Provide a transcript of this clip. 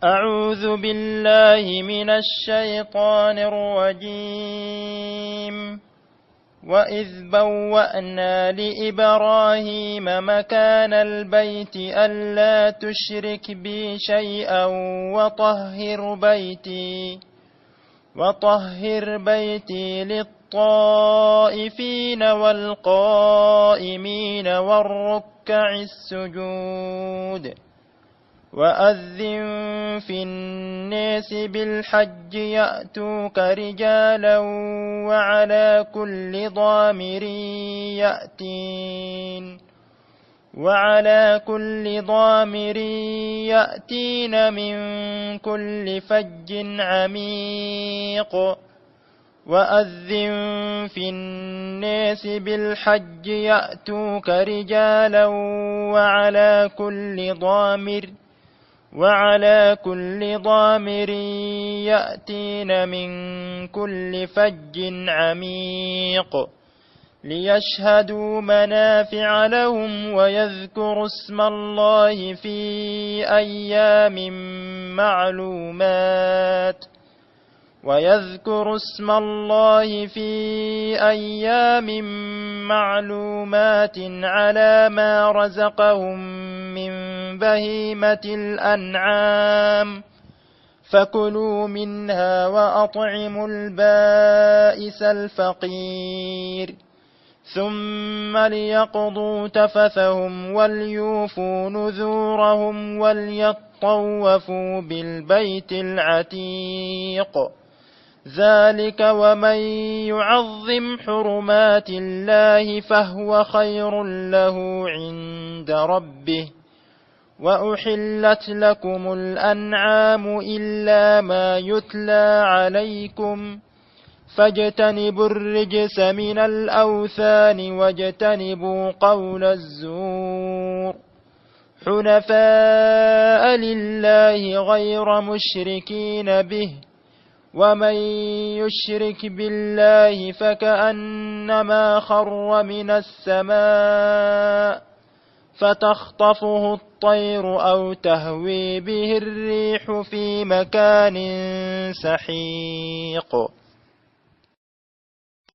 أعوذ بالله من الشيطان الرجيم. وإذ بوأنا لإبراهيم مكان البيت ألا تشرك بي شيئا وطهر بيتي للطائفين والقائمين والركع السجود. وأذن في الناس بالحج يأتوك رجالا وعلى كل ضامر يأتين من كل فج عميق. وأذن في الناس بالحج يأتوك رجالا وعلى كل ضامر يأتين من كل فج عميق ليشهدوا منافع لهم ويذكروا اسم الله في أيام معلومات على ما رزقهم من بهيمة الأنعام فكلوا منها وأطعموا البائس الفقير ثم ليقضوا تفثهم وليوفوا نذورهم وليطوفوا بالبيت العتيق. ذلك ومن يعظم حرمات الله فهو خير له عند ربه. وأحلت لكم الأنعام إلا ما يتلى عليكم فاجتنبوا الرجس من الأوثان واجتنبوا قول الزور حنفاء لله غير مشركين به. ومن يشرك بالله فكأنما خر من السماء فتخطفه الطير أو تهوي به الريح في مكان سحيق.